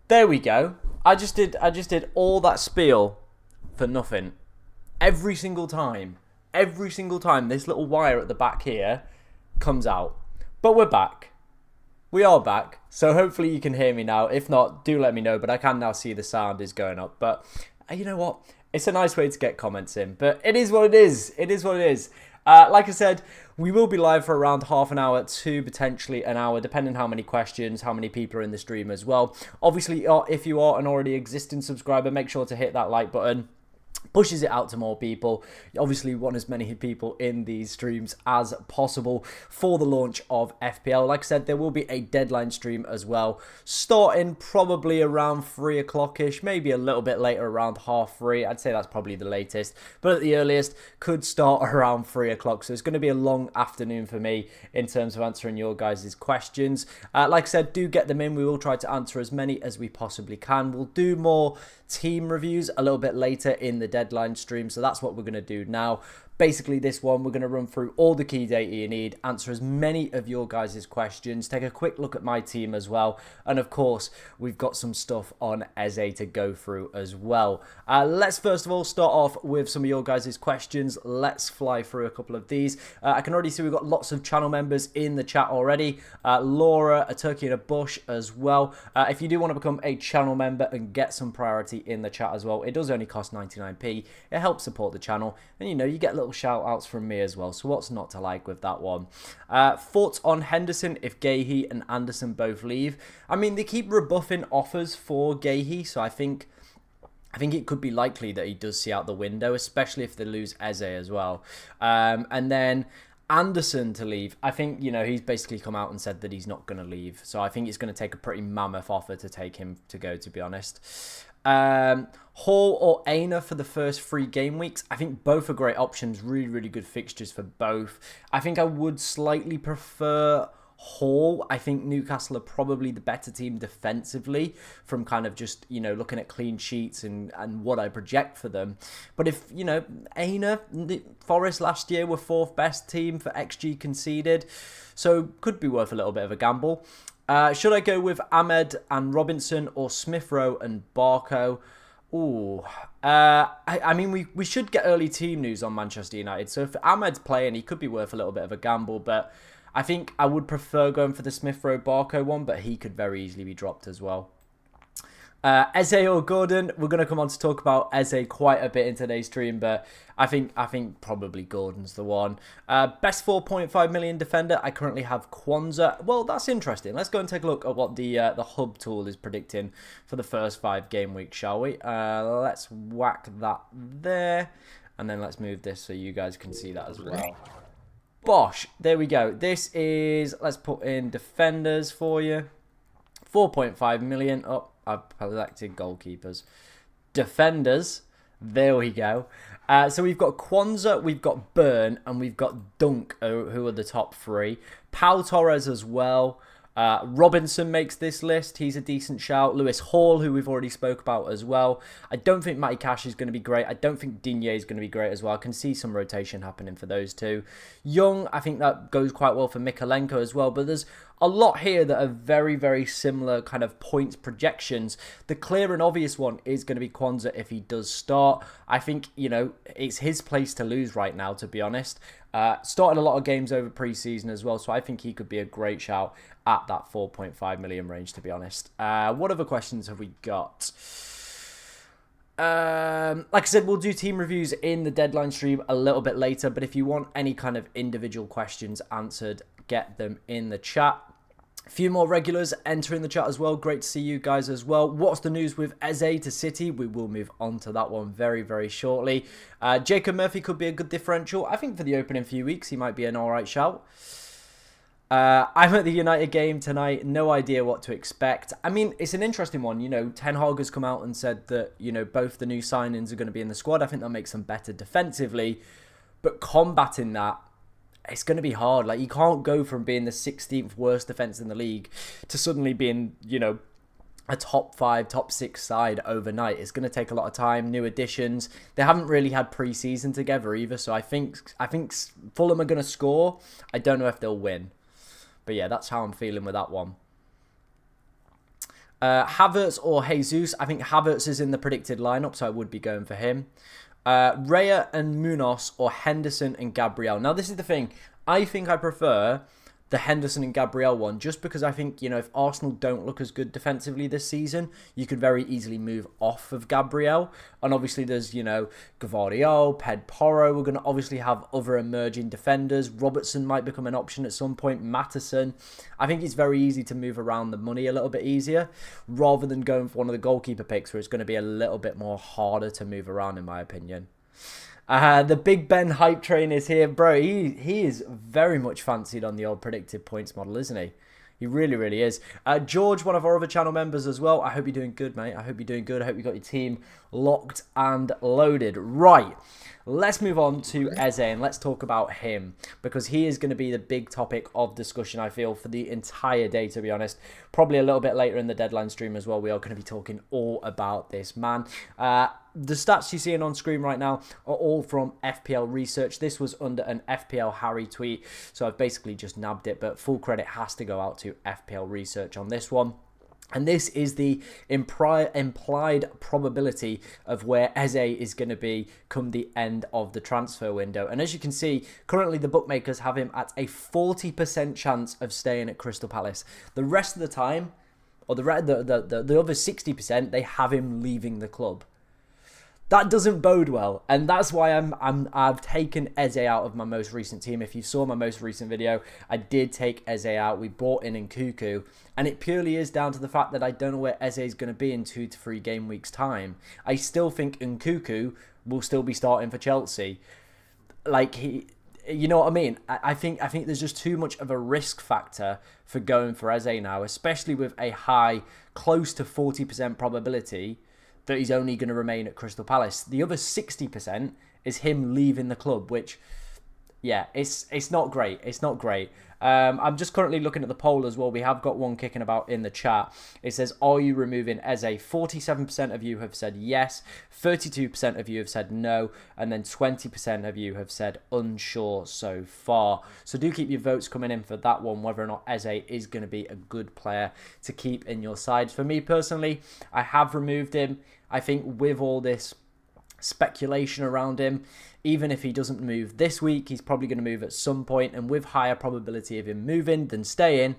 There we go. I just did all that spiel for nothing. Every single time. Every single time this little wire at the back here comes out. But we're back. We are back. So hopefully you can hear me now. If not, do let me know. But I can now see the sound is going up. But you know what? It's a nice way to get comments in. But it is what it is. It is what it is. Like I said, we will be live for around half an hour to potentially an hour, depending how many questions, how many people are in the stream as well. Obviously, if you are an already existing subscriber, make sure to hit that like button. Pushes it out to more people. Obviously, we want as many people in these streams as possible for the launch of FPL. Like I said, there will be a deadline stream as well, starting probably around 3 o'clock-ish, maybe a little bit later, around 3:30. I'd say that's probably the latest, but at the earliest, could start around 3 o'clock. So it's going to be a long afternoon for me in terms of answering your guys' questions. Like I said, do get them in. We will try to answer as many as we possibly can. We'll do more team reviews a little bit later in the deadline stream, so that's what we're going to do now. Basically, this one, we're going to run through all the key data you need, answer as many of your guys' questions, take a quick look at my team as well, and of course, we've got some stuff on EZE to go through as well. Let's first of all start off with some of your guys' questions. Let's fly through a couple of these. I can already see we've got lots of channel members in the chat already. Laura, a turkey in a bush as well. If you do want to become a channel member and get some priority in the chat as well, it does only cost 99p. It helps support the channel, and you know, you get little shout outs from me as well, so what's not to like with that one? Thoughts on Henderson if Gahey and Anderson both leave? I mean, they keep rebuffing offers for Gahey, so I think it could be likely that he does see out the window, especially if they lose EZE as well. And then Anderson to leave, I think, you know, he's basically come out and said that he's not going to leave, so I think it's going to take a pretty mammoth offer to take him to go, to be honest. Hall or Aina for the first 3 game weeks. I think both are great options. Really, really good fixtures for both. I think I would slightly prefer Hall. I think Newcastle are probably the better team defensively from kind of just, you know, looking at clean sheets and what I project for them. But if, you know, Aina, Forest last year were 4th best team for XG conceded, so could be worth a little bit of a gamble. Should I go with Ahmed and Robinson or Smith Rowe and Barco? Ooh, I mean, we should get early team news on Manchester United. So if Ahmed's playing, he could be worth a little bit of a gamble. But I think I would prefer going for the Smith Rowe Barco one, but he could very easily be dropped as well. EZE or Gordon, we're going to come on to talk about EZE quite a bit in today's stream, but I think probably Gordon's the one. Best 4.5 million defender, I currently have Kwanzaa. Well, that's interesting. Let's go and take a look at what the hub tool is predicting for the first 5 game weeks, shall we? Let's whack that there, and then let's move this so you guys can see that as well. Bosh, there we go. This is, let's put in defenders for you. 4.5 million. Oh, I've selected goalkeepers. Defenders. There we go. So we've got Kwanzaa, we've got Burn, and we've got Dunk, who are the top 3. Pau Torres as well. Robinson makes this list. He's a decent shout. Lewis Hall, who we've already spoke about as well. I don't think Matty Cash is going to be great. I don't think Digne is going to be great as well. I can see some rotation happening for those two. Young, I think that goes quite well for Mikalenko as well. But there's a lot here that are very, very similar kind of points projections. The clear and obvious one is going to be Kwanzaa if he does start. I think, you know, it's his place to lose right now, to be honest. Started a lot of games over pre-season as well, so I think he could be a great shout at that 4.5 million range, to be honest. What other questions have we got? Like I said, we'll do team reviews in the deadline stream a little bit later, but if you want any kind of individual questions answered, get them in the chat. A few more regulars entering the chat as well. Great to see you guys as well. What's the news with EZE to City? We will move on to that one very, very shortly. Jacob Murphy could be a good differential. I think for the opening few weeks, he might be an alright shout. I'm at the United game tonight. No idea what to expect. I mean, it's an interesting one. You know, Ten Hag has come out and said that, you know, both the new signings are going to be in the squad. I think that makes them better defensively. But combating that, it's going to be hard. Like, you can't go from being the 16th worst defence in the league to suddenly being, you know, a top 5, top 6 side overnight. It's going to take a lot of time, new additions. They haven't really had pre-season together either. So I think Fulham are going to score. I don't know if they'll win. But yeah, that's how I'm feeling with that one. Havertz or Jesus? I think Havertz is in the predicted lineup, so I would be going for him. Raya and Munoz or Henderson and Gabriel. Now, this is the thing. I think I prefer the Henderson and Gabriel one, just because I think, you know, if Arsenal don't look as good defensively this season, you could very easily move off of Gabriel. And obviously there's, you know, Gvardiol, Ped Porro. We're going to obviously have other emerging defenders. Robertson might become an option at some point. Mattison. I think it's very easy to move around the money a little bit easier, rather than going for one of the goalkeeper picks where it's going to be a little bit more harder to move around, in my opinion. The Big Ben hype train is here. Bro, he is very much fancied on the old predicted points model, isn't he? He really, really is. George, one of our other channel members as well. I hope you're doing good, mate. I hope you're doing good. I hope you got your team locked and loaded. Right. Let's move on to EZE and let's talk about him, because he is going to be the big topic of discussion, I feel, for the entire day, to be honest. Probably a little bit later in the deadline stream as well. We are going to be talking all about this man. The stats you're seeing on screen right now are all from FPL Research. This was under an FPL Harry tweet, so I've basically just nabbed it, but full credit has to go out to FPL Research on this one. And this is the implied probability of where EZE is going to be come the end of the transfer window. And as you can see, currently the bookmakers have him at a 40% chance of staying at Crystal Palace. The rest of the time, or the other 60%, they have him leaving the club. That doesn't bode well, and that's why I've taken EZE out of my most recent team. If you saw my most recent video, I did take EZE out. We brought in Nkunku, and it purely is down to the fact that I don't know where EZE is going to be in 2 to 3 game weeks' time. I still think Nkunku will still be starting for Chelsea. Like, you know what I mean? I think there's just too much of a risk factor for going for EZE now, especially with a high, close to 40% probability that he's only going to remain at Crystal Palace. The other 60% is him leaving the club, which, yeah, it's not great. It's not great. I'm just currently looking at the poll as well. We have got one kicking about in the chat. It says, are you removing EZE? 47% of you have said yes, 32% of you have said no, and then 20% of you have said unsure so far. So do keep your votes coming in for that one, whether or not EZE is going to be a good player to keep in your sides. For me personally, I have removed him. I think with all this speculation around him, even if he doesn't move this week, he's probably going to move at some point, and with higher probability of him moving than staying,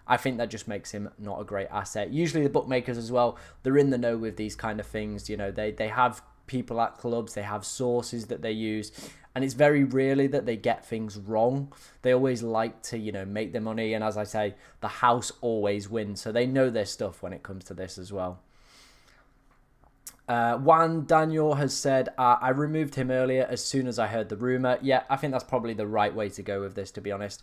I think that just makes him not a great asset. Usually the bookmakers as well, they're in the know with these kind of things. You know, they have people at clubs, they have sources that they use, and it's very rarely that they get things wrong. They always like to, you know, make their money, and as I say, the house always wins, so they know their stuff when it comes to this as well. Juan Daniel has said, I removed him earlier as soon as I heard the rumour. Yeah, I think that's probably the right way to go with this, to be honest.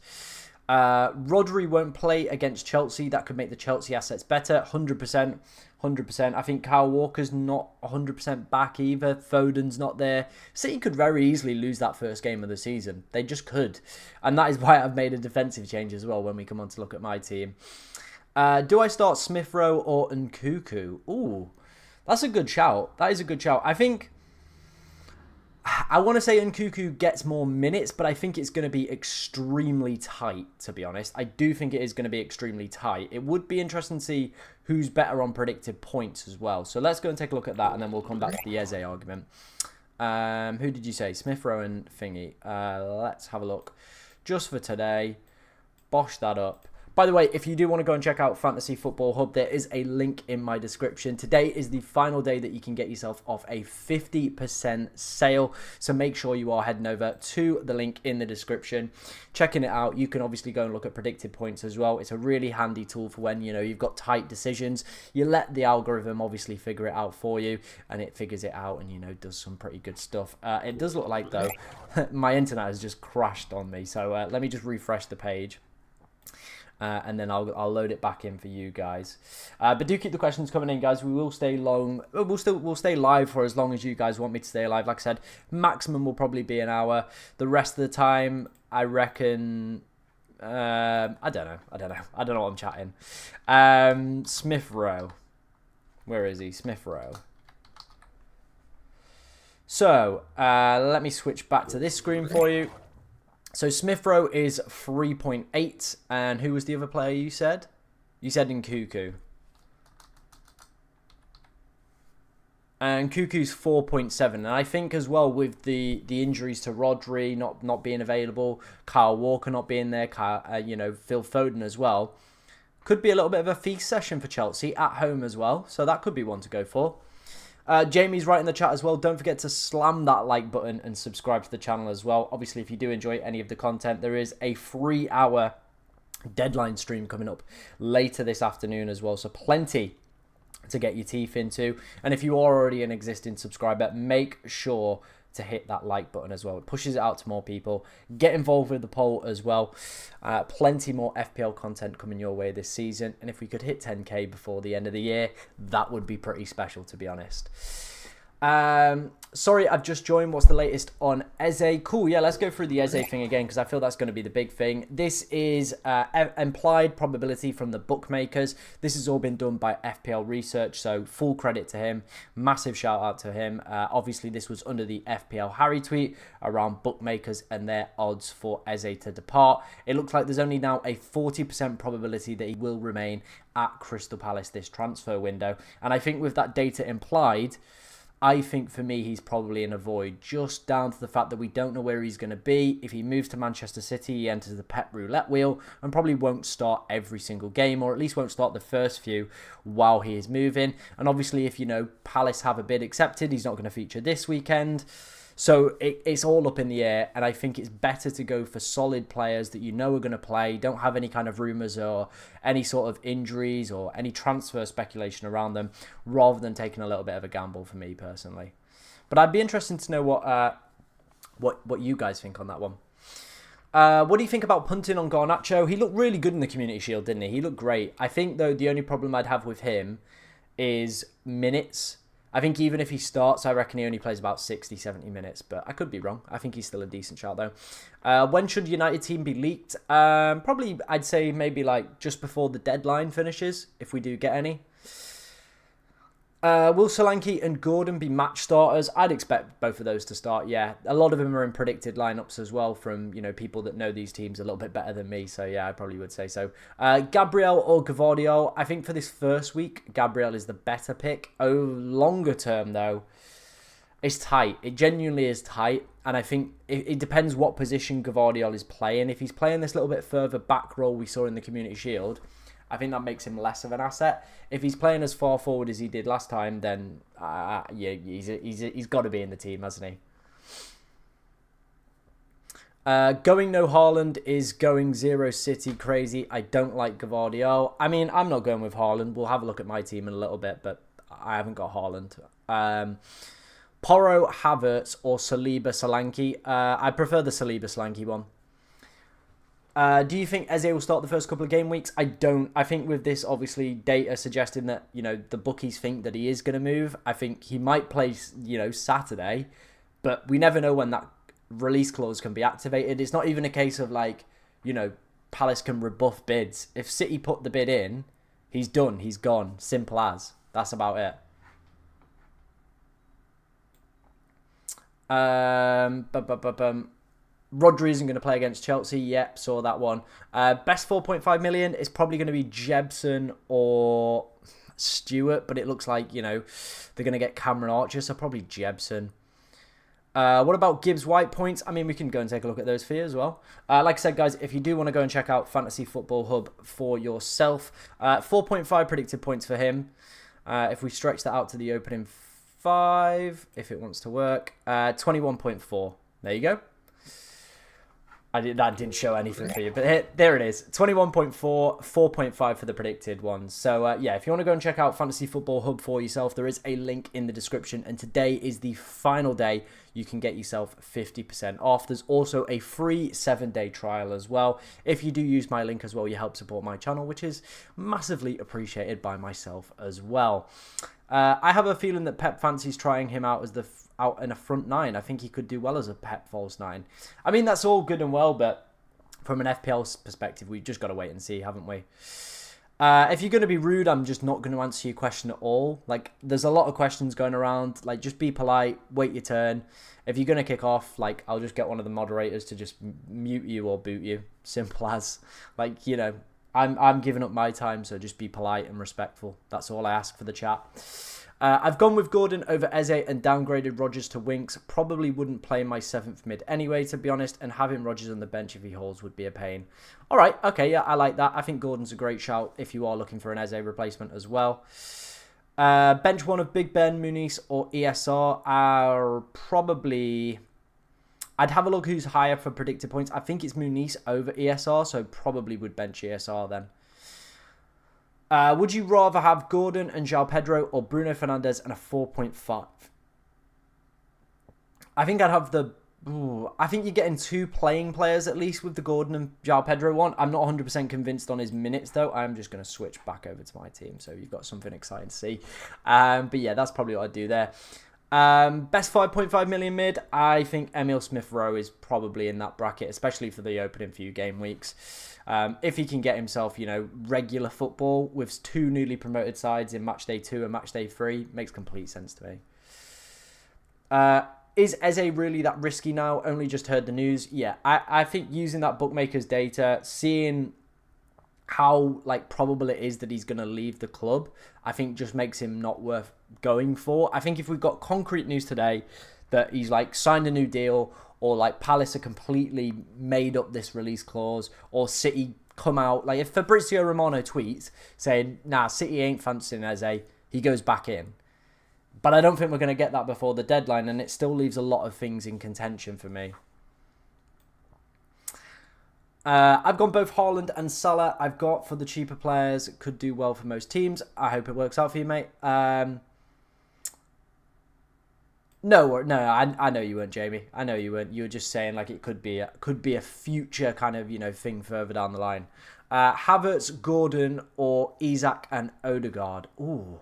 Rodri won't play against Chelsea. That could make the Chelsea assets better. 100%. 100%. I think Kyle Walker's not 100% back either. Foden's not there. City could very easily lose that first game of the season. They just could. And that is why I've made a defensive change as well when we come on to look at my team. Do I start Smith Rowe or Nkunku? Ooh. That's a good shout. That is a good shout. I think, I want to say Nkunku gets more minutes, but I think it's going to be extremely tight, to be honest. I do think it is going to be extremely tight. It would be interesting to see who's better on predicted points as well. So let's go and take a look at that, and then we'll come back to the EZE argument. Who did you say? Smith Rowe and Thingy. Let's have a look. Just for today, bosh that up. By the way, if you do want to go and check out Fantasy Football Hub, there is a link in my description. Today is the final day that you can get yourself off a 50% sale. So make sure you are heading over to the link in the description, checking it out. You can obviously go and look at predicted points as well. It's a really handy tool for when, you've got tight decisions. You let the algorithm obviously figure it out for you, and it figures it out and, does some pretty good stuff. It does look like, though, my internet has just crashed on me. So let me just refresh the page. And then I'll load it back in for you guys. But do keep the questions coming in, guys. We will stay long. We'll stay live for as long as you guys want me to stay alive. Like I said, maximum will probably be an hour. The rest of the time, I reckon. I don't know. I don't know what I'm chatting. Smith Rowe. Where is he? Smith Rowe. So let me switch back to this screen for you. So Smith Rowe is 3.8, and who was the other player you said? You said Nkuku. And Kuku's 4.7, and I think as well with the injuries to Rodri not being available, Kyle Walker not being there, Phil Foden as well, could be a little bit of a feast session for Chelsea at home as well. So that could be one to go for. Jamie's right in the chat as well. Don't forget to slam that like button and subscribe to the channel as well. Obviously, if you do enjoy any of the content, there is a 3-hour deadline stream coming up later this afternoon as well. So plenty to get your teeth into. And if you are already an existing subscriber, make sure to hit that like button as well. It pushes it out to more people. Get involved with the poll as well. Plenty more FPL content coming your way this season, and if we could hit 10k before the end of the year, that would be pretty special, to be honest. Sorry, I've just joined. What's the latest on EZE? Cool, yeah, let's go through the EZE thing again, because I feel that's going to be the big thing. This is implied probability from the bookmakers. This has all been done by FPL Research, so full credit to him. Massive shout out to him. Obviously, this was under the FPL Harry tweet around bookmakers and their odds for EZE to depart. It looks like there's only now a 40% probability that he will remain at Crystal Palace this transfer window. And I think with that data implied, I think for me, he's probably in a void, just down to the fact that we don't know where he's going to be. If he moves to Manchester City, he enters the Pep roulette wheel and probably won't start every single game, or at least won't start the first few while he is moving. And obviously, if, Palace have a bid accepted, he's not going to feature this weekend. So it's all up in the air, and I think it's better to go for solid players that are going to play, don't have any kind of rumours or any sort of injuries or any transfer speculation around them, rather than taking a little bit of a gamble for me personally. But I'd be interested to know what you guys think on that one. What do you think about punting on Garnacho? He looked really good in the Community Shield, didn't he? He looked great. I think, though, the only problem I'd have with him is minutes. I think even if he starts, I reckon he only plays about 60, 70 minutes. But I could be wrong. I think he's still a decent shout, though. When should United team be leaked? Probably, I'd say maybe like just before the deadline finishes, if we do get any. Will Solanke and Gordon be match starters? I'd expect both of those to start, yeah. A lot of them are in predicted lineups as well from, people that know these teams a little bit better than me. So, yeah, I probably would say so. Gabriel or Gvardiol? I think for this first week, Gabriel is the better pick. Longer term, though, it's tight. It genuinely is tight. And I think it depends what position Gvardiol is playing. If he's playing this little bit further back role we saw in the Community Shield, I think that makes him less of an asset. If he's playing as far forward as he did last time, then yeah, he's got to be in the team, hasn't he? Going no Haaland is going 0 City crazy. I don't like Gvardiol. I mean, I'm not going with Haaland. We'll have a look at my team in a little bit, but I haven't got Haaland. Porro, Havertz, or Saliba Solanke. I prefer the Saliba Solanke one. Do you think Eze will start the first couple of game weeks? I don't. I think with this, obviously, data suggesting that, the bookies think that he is going to move. I think he might play, Saturday, but we never know when that release clause can be activated. It's not even a case of Palace can rebuff bids. If City put the bid in, he's done. He's gone. Simple as. That's about it. Rodri isn't going to play against Chelsea. Yep, saw that one. Best 4.5 million is probably going to be Jebson or Stewart, but it looks like, they're going to get Cameron Archer, so probably Jebson. What about Gibbs White points? I mean, we can go and take a look at those for you as well. Like I said, guys, if you do want to go and check out Fantasy Football Hub for yourself, 4.5 predicted points for him. If we stretch that out to the opening 5, if it wants to work, 21.4. There you go. That didn't show anything for you, but there it is. 21.4, 4.5 for the predicted ones. So, yeah, if you want to go and check out Fantasy Football Hub for yourself, there is a link in the description. And today is the final day you can get yourself 50% off. There's also a free 7-day trial as well. If you do use my link as well, you help support my channel, which is massively appreciated by myself as well. I have a feeling that Pep fancies trying him out as out in a front 9. I think he could do well as a Pep false 9. I mean, that's all good and well, but from an FPL perspective, we've just got to wait and see, haven't we? If you're going to be rude, I'm just not going to answer your question at all. Like, there's a lot of questions going around. Like, just be polite, wait your turn. If you're going to kick off, like, I'll just get one of the moderators to just mute you or boot you. Simple as. Like, you know, I'm giving up my time, so just be polite and respectful. That's all I ask for the chat. I've gone with Gordon over Eze and downgraded Rodgers to Winks. Probably wouldn't play my 7th mid anyway, to be honest, and having Rodgers on the bench if he holds would be a pain. All right, okay, yeah, I like that. I think Gordon's a great shout if you are looking for an Eze replacement as well. Bench one of Big Ben, Muniz, or ESR are probably... I'd have a look who's higher for predicted points. I think it's Muniz over ESR, so probably would bench ESR then. Would you rather have Gordon and João Pedro or Bruno Fernandes and a 4.5? I think I'd have the... I think you're getting 2 playing players at least with the Gordon and João Pedro one. I'm not 100% convinced on his minutes though. I'm just going to switch back over to my team, so you've got something exciting to see. But yeah, that's probably what I'd do there. Best 5.5 million mid, I think Emil Smith-Rowe is probably in that bracket, especially for the opening few game weeks. If he can get himself, you know, regular football with 2 newly promoted sides in match day 2 and match day 3, makes complete sense to me. Is Eze really that risky now? Only just heard the news. Yeah, I think using that bookmaker's data, seeing how like probable it is that he's going to leave the club, I think just makes him not worth going for. I think if we've got concrete news today that he's like signed a new deal, or like Palace are completely made up this release clause, or City come out, like if Fabrizio Romano tweets saying, nah, City ain't fancying Eze, he goes back in. But I don't think we're going to get that before the deadline, and it still leaves a lot of things in contention for me. I've gone both Haaland and Salah. I've got for the cheaper players. Could do well for most teams. I hope it works out for you, mate. No, I know you weren't, Jamie. I know you weren't. You were just saying like it could be a future kind of, you know, thing further down the line. Havertz, Gordon, or Isak and Odegaard. Ooh,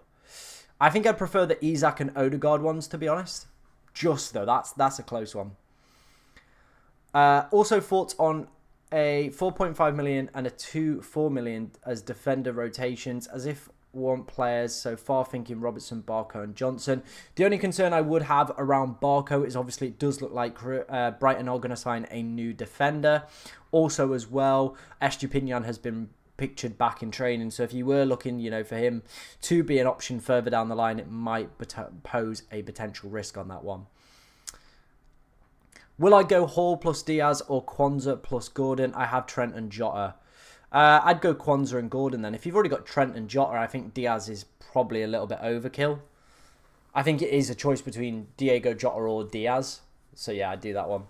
I think I'd prefer the Isak and Odegaard ones, to be honest. Just though, that's a close one. Also thoughts on a 4.5 million and a 4 million as defender rotations, as if want players so far, thinking Robertson, Barco and Johnson. The only concern I would have around Barco is obviously it does look like Brighton are going to sign a new defender. Also as well, Estupinian has been pictured back in training, so if you were looking, you know, for him to be an option further down the line, it might pose a potential risk on that one. Will I go Hall plus Diaz or Kwanzaa plus Gordon? I have Trent and Jota. I'd go Kwanzaa and Gordon then. If you've already got Trent and Jota, I think Diaz is probably a little bit overkill. I think it is a choice between Diego Jota or Diaz. So yeah, I'd do that one.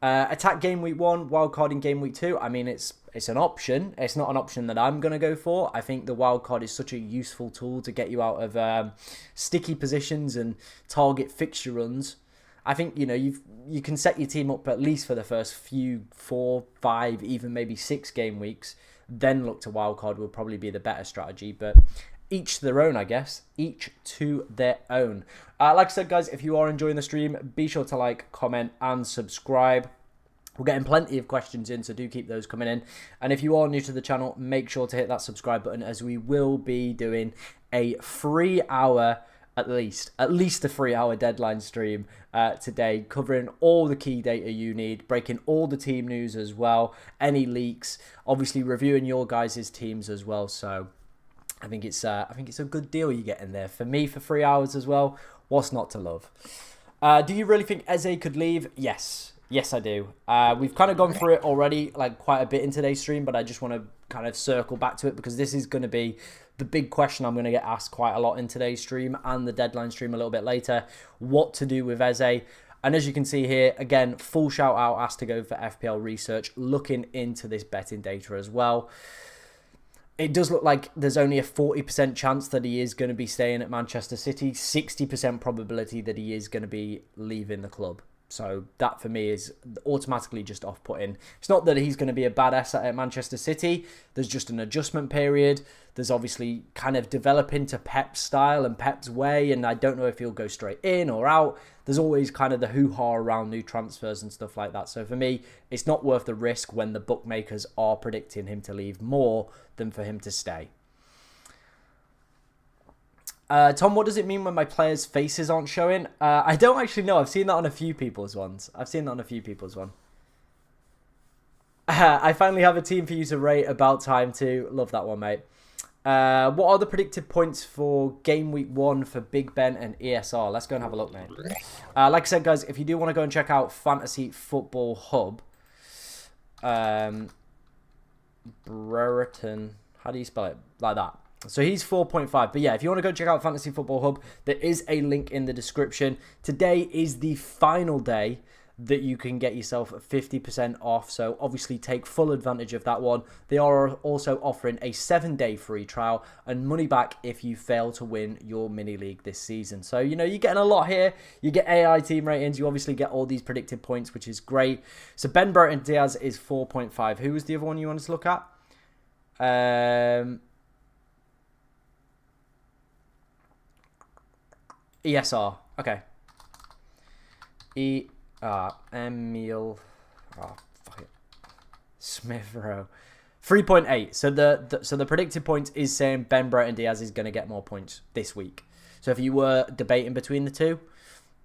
Attack game week 1, wildcard in game week 2. I mean, it's an option. It's not an option that I'm going to go for. I think the wildcard is such a useful tool to get you out of sticky positions and target fixture runs. I think, you know, you can set your team up at least for the first few 4, 5, even maybe 6 game weeks. Then look to wildcard will probably be the better strategy. But each to their own, I guess. Each to their own. Like I said, guys, if you are enjoying the stream, be sure to like, comment and subscribe. We're getting plenty of questions in, so do keep those coming in. And if you are new to the channel, make sure to hit that subscribe button, as we will be doing a 3-hour... At least a 3-hour deadline stream today, covering all the key data you need, breaking all the team news as well, any leaks, obviously reviewing your guys' teams as well. So I think it's a good deal you're getting there. For me, for 3 hours as well, what's not to love? Do you really think Eze could leave? Yes. Yes, I do. We've kind of gone through it already, like quite a bit in today's stream, but I just want to kind of circle back to it because this is going to be the big question I'm going to get asked quite a lot in today's stream and the deadline stream a little bit later. What to do with Eze? And as you can see here, again, full shout out asked to go for FPL research, looking into this betting data as well. It does look like there's only a 40% chance that he is going to be staying at Manchester City, 60% probability that he is going to be leaving the club. So that for me is automatically just off-putting. It's not that he's going to be a bad asset at Manchester City. There's just an adjustment period. There's obviously kind of developing to Pep's style and Pep's way. And I don't know if he'll go straight in or out. There's always kind of the hoo-ha around new transfers and stuff like that. So for me, it's not worth the risk when the bookmakers are predicting him to leave more than for him to stay. Tom, what does it mean when my players' faces aren't showing? I don't actually know. I've seen that on a few people's ones. I finally have a team for you to rate. About time too. Love that one, mate. What are the predicted points for game week 1 for Big Ben and ESR? Let's go and have a look, mate. Like I said, guys, if you do want to go and check out Fantasy Football Hub, Brereton, how do you spell it? Like that. So he's 4.5. But yeah, if you want to go check out Fantasy Football Hub, there is a link in the description. Today is the final day that you can get yourself 50% off. So obviously take full advantage of that one. They are also offering a 7-day free trial and money back if you fail to win your mini league this season. So, you know, you're getting a lot here. You get AI team ratings. You obviously get all these predicted points, which is great. So Ben Burton Diaz is 4.5. Who was the other one you wanted to look at? ESR. Okay. Emil. Oh, fuck it. Smith Rowe. 3.8. So the predicted points is saying Ben Brereton Diaz is going to get more points this week. So if you were debating between the two,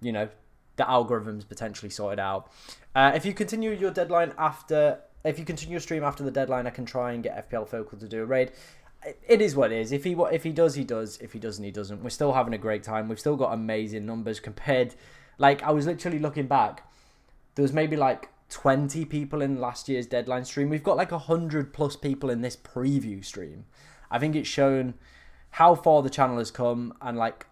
you know, the algorithm's potentially sorted out. If you continue your deadline after, if you continue your stream after the deadline, I can try and get FPL Focal to do a raid. It is what it is. If he does, he does. If he doesn't, he doesn't. We're still having a great time. We've still got amazing numbers compared. Like, I was literally looking back. There was maybe like 20 people in last year's deadline stream. We've got like 100 plus people in this preview stream. I think it's shown how far the channel has come. And like,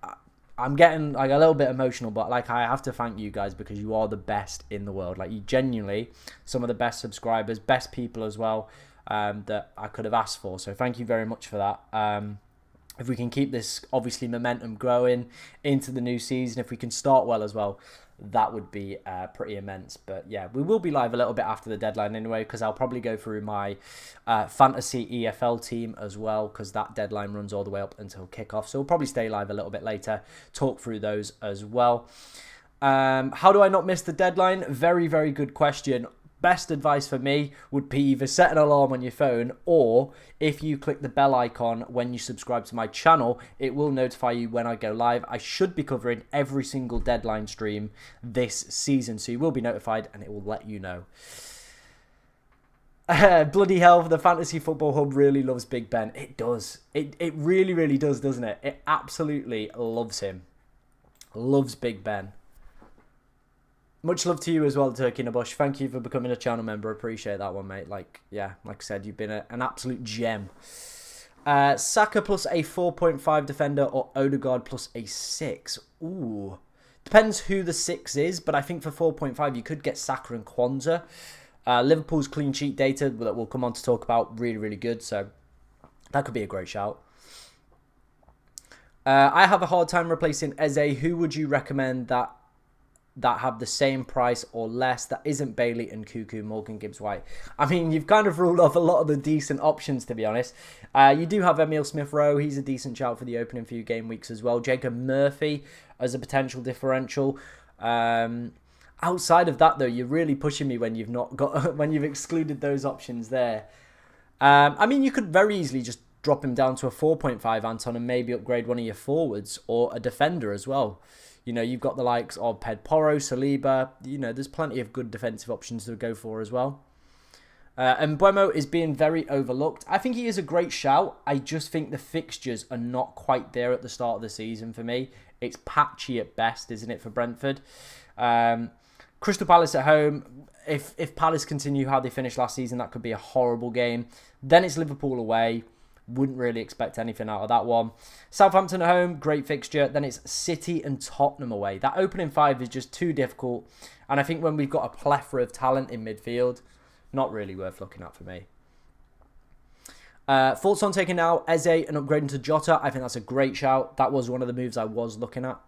I'm getting like a little bit emotional, but like, I have to thank you guys because you are the best in the world. Like, you genuinely, some of the best subscribers, best people as well. That I could have asked for. So thank you very much for that. If we can keep this, obviously, momentum growing into the new season, if we can start well as well, that would be pretty immense. But yeah, we will be live a little bit after the deadline anyway, because I'll probably go through my fantasy EFL team as well, because that deadline runs all the way up until kickoff. So we'll probably stay live a little bit later, talk through those as well. How do I not miss the deadline? Very, very good question. Best advice for me would be either set an alarm on your phone, or if you click the bell icon when you subscribe to my channel, it will notify you when I go live. I should be covering every single deadline stream this season, so you will be notified and it will let you know. Bloody hell, the Fantasy Football Hub really loves Big Ben. It does. It really, really does, doesn't it? It absolutely loves him. Loves Big Ben. Much love to you as well, Turkey in a Bush. Thank you for becoming a channel member. Appreciate that one, mate. Like, yeah, like I said, you've been an absolute gem. Saka plus a 4.5 defender or Odegaard plus a 6. Ooh. Depends who the 6 is, but I think for 4.5 you could get Saka and Kwanzaa. Liverpool's clean sheet data that we'll come on to talk about, really, really good. So that could be a great shout. I have a hard time replacing Eze. Who would you recommend that have the same price or less that isn't Bailey and Cuckoo, Morgan Gibbs-White? I mean, you've kind of ruled off a lot of the decent options, to be honest. You do have Emil Smith-Rowe. He's a decent shout for the opening few game weeks as well. Jacob Murphy as a potential differential. Outside of that, though, you're really pushing me when you've not got when you've excluded those options there. I mean, you could very easily just drop him down to a 4.5, Anton, and maybe upgrade one of your forwards or a defender as well. You know, you've got the likes of Pedporo, Saliba. You know, there's plenty of good defensive options to go for as well. And Mbeumo is being very overlooked. I think he is a great shout. I just think the fixtures are not quite there at the start of the season for me. It's patchy at best, isn't it, for Brentford? Crystal Palace at home. If Palace continue how they finished last season, that could be a horrible game. Then it's Liverpool away. Wouldn't really expect anything out of that one. Southampton at home, great fixture. Then it's City and Tottenham away. That opening 5 is just too difficult. And I think when we've got a plethora of talent in midfield, not really worth looking at for me. Thoughts on taking now EZE and upgrading to Jota? I think that's a great shout. That was one of the moves I was looking at.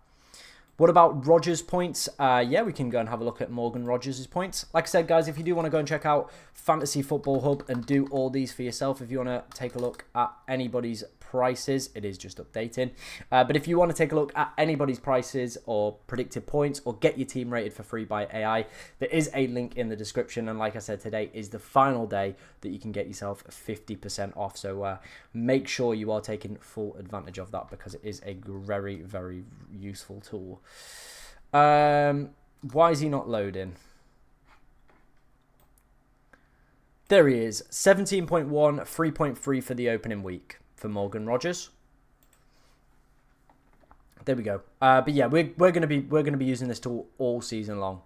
What about Rodgers' points? Yeah, we can go and have a look at Morgan Rodgers' points. Like I said, guys, if you do want to go and check out Fantasy Football Hub and do all these for yourself, if you want to take a look at anybody's prices, it is just updating. But if you want to take a look at anybody's prices or predicted points or get your team rated for free by AI, there is a link in the description. And like I said, today is the final day that you can get yourself 50% off. So make sure you are taking full advantage of that because it is a very, very useful tool. Why is he not loading? There he is. 17.1, 3.3 for the opening week for Morgan Rodgers. There we go. But yeah, we're gonna be using this tool all season long.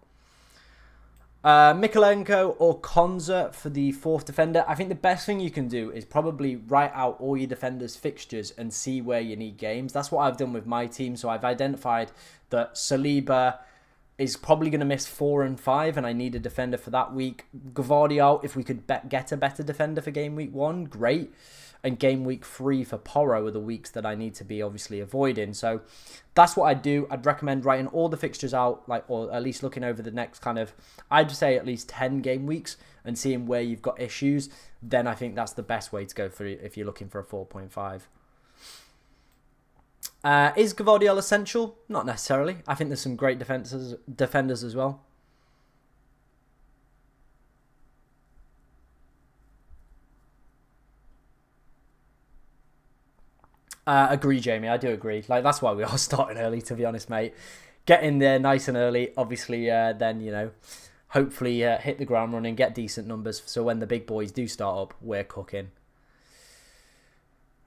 Mikolenko or Konza for the 4th defender. I think the best thing you can do is probably write out all your defenders' fixtures and see where you need games. That's what I've done with my team. So I've identified that Saliba is probably going to miss 4 and 5, and I need a defender for that week. Gvardiol, if we could get a better defender for game week 1, great. And game week 3 for Porro are the weeks that I need to be obviously avoiding. So that's what I'd do. I'd recommend writing all the fixtures out, or at least looking over the next kind of, I'd say at least 10 game weeks and seeing where you've got issues. Then I think that's the best way to go for if you're looking for a 4.5. Is Gvardiol essential? Not necessarily. I think there's some great defenders as well. Agree, Jamie. I do agree. Like, that's why we are starting early, to be honest, mate. Get in there nice and early. Obviously, then, you know, hopefully hit the ground running, get decent numbers. So when the big boys do start up, we're cooking.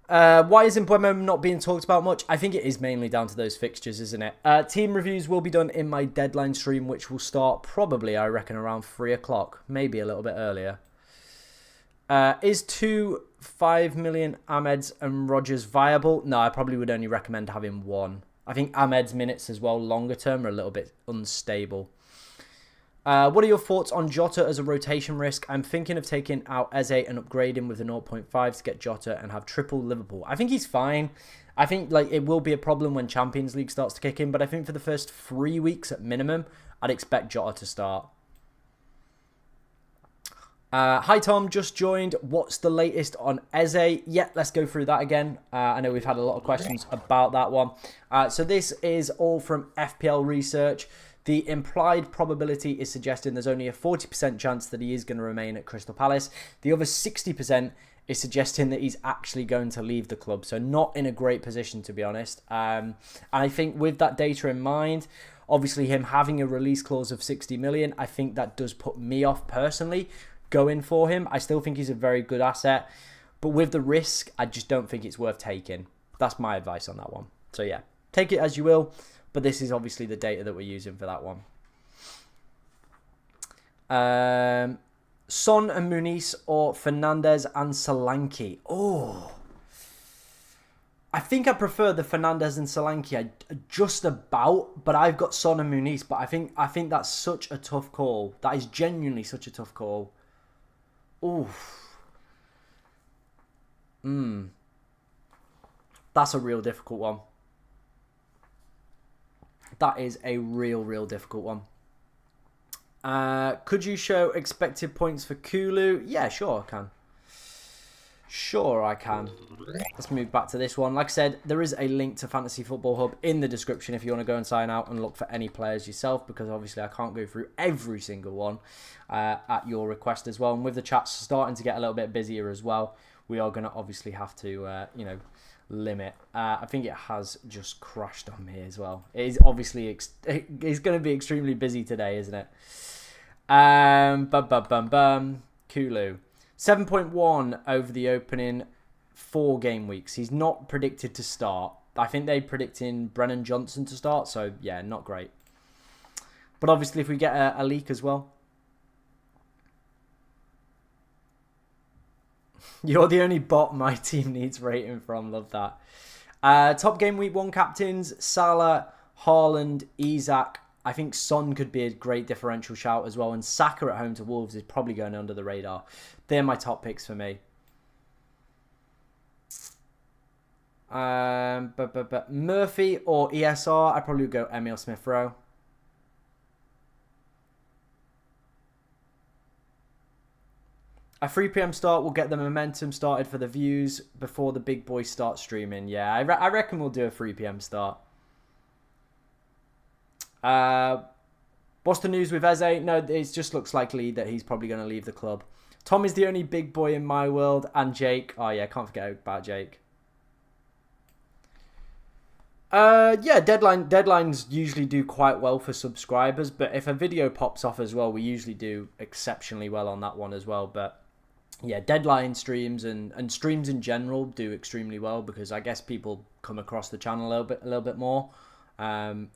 Why is Mbeumo not being talked about much? I think it is mainly down to those fixtures, isn't it? Team reviews will be done in my deadline stream, which will start probably, I reckon, around 3 o'clock. Maybe a little bit earlier. Is 2 5 million Ahmeds and Rodgers viable? No, I probably would only recommend having 1. I think Ahmed's minutes as well, longer term, are a little bit unstable. What are your thoughts on Jota as a rotation risk? I'm thinking of taking out EZE and upgrading with a 0.5 to get Jota and have triple Liverpool. I think he's fine. I think like it will be a problem when Champions League starts to kick in, but I think for the first 3 weeks at minimum, I'd expect Jota to start. Hi Tom, just joined. What's the latest on EZE? Yeah, let's go through that again. I know we've had a lot of questions about that one. So this is all from FPL research. The implied probability is suggesting there's only a 40% chance that he is going to remain at Crystal Palace. The other 60% is suggesting that he's actually going to leave the club. So not in a great position, to be honest. And I think with that data in mind, obviously him having a release clause of 60 million, I think that does put me off personally going for him. I still think he's a very good asset. But with the risk, I just don't think it's worth taking. That's my advice on that one. So yeah, take it as you will. But this is obviously the data that we're using for that one. Son and Muniz or Fernandez and Solanke. Oh, I think I prefer the Fernandez and Solanke just about, but I've got Son and Muniz. But I think that's such a tough call. That is genuinely such a tough call. Oof. That's a real difficult one. That is a real difficult one. Could you show expected points for Kulu? Yeah, sure I can. Sure I can. Let's move back to this one. Like I said, there is a link to Fantasy Football Hub in the description if you want to go and sign out and look for any players yourself, because obviously I can't go through every single one at your request as well. And with the chats starting to get a little bit busier as well, we are going to obviously have to, limit. I think it has just crashed on me as well. It is obviously it's going to be extremely busy today, isn't it? Kulu 7.1 over the opening 4 game weeks. He's not predicted to start. I think they're predicting Brennan Johnson to start. So, yeah, not great. But obviously, if we get a leak as well. You're the only bot my team needs rating from. Love that. Top game week 1 captains. Salah, Haaland, EZE. I think Son could be a great differential shout as well. And Saka at home to Wolves is probably going under the radar. They're my top picks for me. But Murphy or ESR, I'd probably go Emil Smith-Rowe. A 3 PM start will get the momentum started for the views before the big boys start streaming. Yeah, I reckon we'll do a 3 PM start. What's the news with Eze? No, it just looks likely that he's probably going to leave the club. Tom is the only big boy in my world. And Jake. Oh, yeah, can't forget about Jake. Yeah, deadlines usually do quite well for subscribers. But if a video pops off as well, we usually do exceptionally well on that one as well. But yeah, deadline streams and streams in general do extremely well because I guess people come across the channel a little bit more.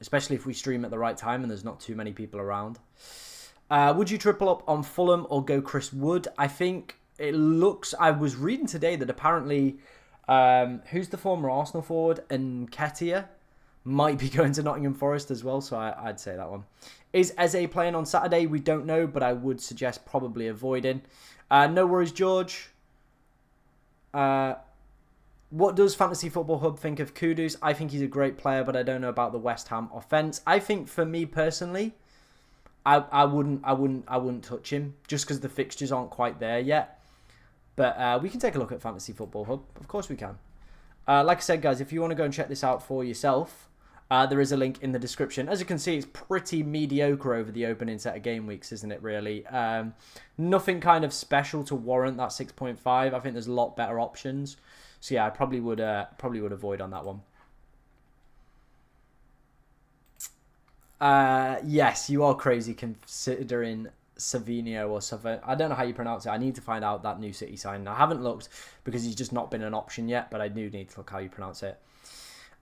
Especially if we stream at the right time and there's not too many people around. Would you triple up on Fulham or go Chris Wood? I think it looks... I was reading today that apparently... who's the former Arsenal forward? And Nketiah might be going to Nottingham Forest as well, so I'd say that one. Is Eze playing on Saturday? We don't know, but I would suggest probably avoiding. No worries, George. What does Fantasy Football Hub think of Kudus? I think he's a great player, but I don't know about the West Ham offense. I think for me personally, I wouldn't touch him just because the fixtures aren't quite there yet. But we can take a look at Fantasy Football Hub. Of course we can. Like I said, guys, if you want to go and check this out for yourself, there is a link in the description. As you can see, it's pretty mediocre over the opening set of game weeks, isn't it, really? Nothing kind of special to warrant that 6.5. I think there's a lot better options. So yeah, I probably would avoid on that one. Yes, you are crazy considering Savinio or Savin. I don't know how you pronounce it. I need to find out that new City signing. I haven't looked because he's just not been an option yet, but I do need to look how you pronounce it.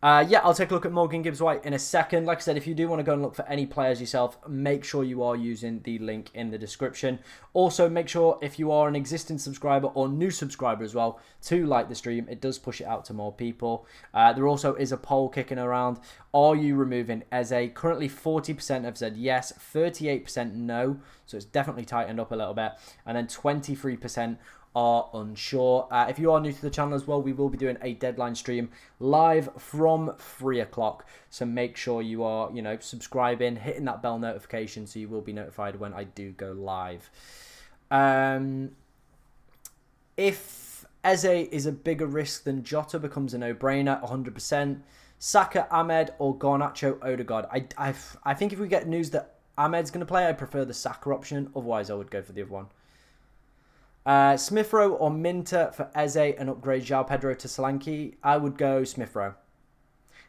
Yeah, I'll take a look at Morgan Gibbs-White in a second. Like I said, if you do want to go and look for any players yourself, make sure you are using the link in the description. Also, make sure if you are an existing subscriber or new subscriber as well, to like the stream. It does push it out to more people. There also is a poll kicking around. Are you removing Eze? Currently, 40% have said yes, 38% no. So it's definitely tightened up a little bit. And then 23% are unsure. If you are new to the channel as well, we will be doing a deadline stream live from 3 o'clock. So make sure you are, subscribing, hitting that bell notification so you will be notified when I do go live. If Eze is a bigger risk than Jota, becomes a no-brainer, 100%. Saka, Ahmed, or Garnacho, Odegaard. I think if we get news that Ahmed's going to play, I prefer the Saka option. Otherwise, I would go for the other one. Smith-Rowe or Minter for Eze and upgrade João Pedro to Solanke. I would go Smith-Rowe.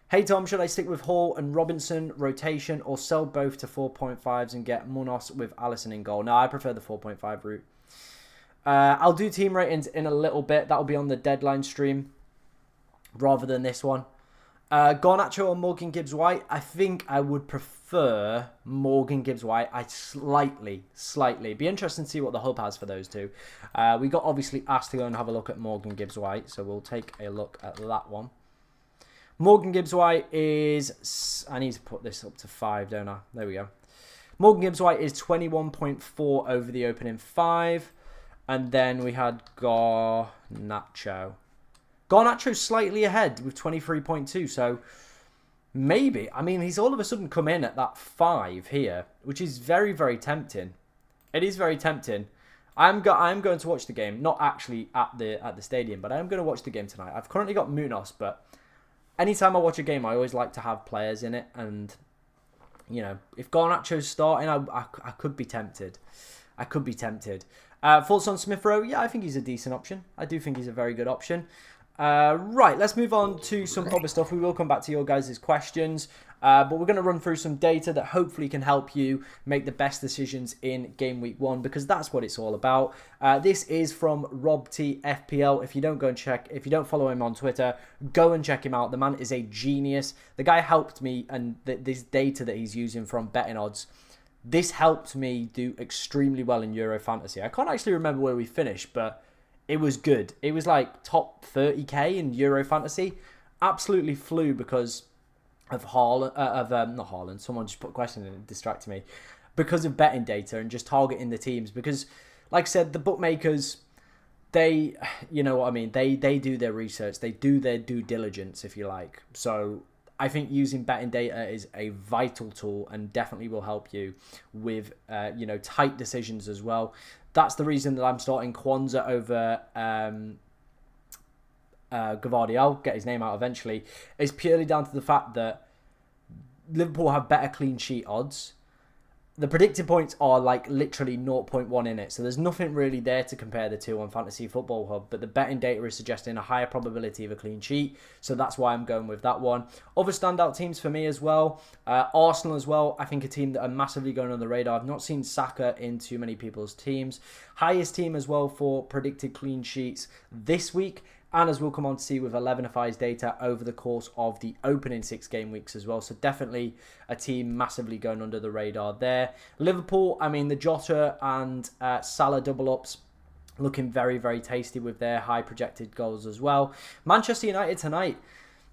Hey Tom, should I stick with Hall and Robinson rotation or sell both to 4.5s and get Munoz with Alisson in goal? No, I prefer the 4.5 route. I'll do team ratings in a little bit. That'll be on the deadline stream rather than this one. Garnacho or Morgan Gibbs-White. I think I would prefer Morgan Gibbs-White. I slightly. Be interesting to see what the hub has for those two. We got obviously asked to go and have a look at Morgan Gibbs-White, so we'll take a look at that one. Morgan Gibbs-White is... I need to put this up to 5, don't I? There we go. Morgan Gibbs-White is 21.4 over the opening 5. And then we had Garnacho. Garnacho's slightly ahead with 23.2, so maybe. I mean, he's all of a sudden come in at that 5 here, which is very, very tempting. It is very tempting. I'm going to watch the game, not actually at the stadium, but I am going to watch the game tonight. I've currently got Munoz, but anytime I watch a game, I always like to have players in it, and if Garnacho's starting, I could be tempted. Thoughts on Smith-Rowe? Yeah, I think he's a decent option. I do think he's a very good option. Right, let's move on to some other stuff. We will come back to your guys' questions, but we're going to run through some data that hopefully can help you make the best decisions in Game Week 1, because that's what it's all about. This is from Rob T FPL. If you don't follow him on Twitter, go and check him out. The man is a genius. The guy helped me, and this data that he's using from betting odds, this helped me do extremely well in Euro Fantasy. I can't actually remember where we finished, but it was good. It was like top 30k in Euro Fantasy. Absolutely flew because of not Haaland. Someone just put a question in and distracted me. Because of betting data and just targeting the teams. Because, like I said, the bookmakers, they, you know what I mean. They do their research. They do their due diligence, if you like. So I think using betting data is a vital tool and definitely will help you with, tight decisions as well. That's the reason that I'm starting Kwanzaa over Gavardi. I'll get his name out eventually. It's purely down to the fact that Liverpool have better clean sheet odds. The predicted points are like literally 0.1 in it. So there's nothing really there to compare the two on Fantasy Football Hub. But the betting data is suggesting a higher probability of a clean sheet. So that's why I'm going with that one. Other standout teams for me as well. Arsenal as well. I think a team that are massively going on the radar. I've not seen Saka in too many people's teams. Highest team as well for predicted clean sheets this week. And as we'll come on to see with 11FI's data over the course of the opening 6 game weeks as well. So definitely a team massively going under the radar there. Liverpool, I mean, the Jota and Salah double-ups looking very, very tasty with their high projected goals as well. Manchester United tonight,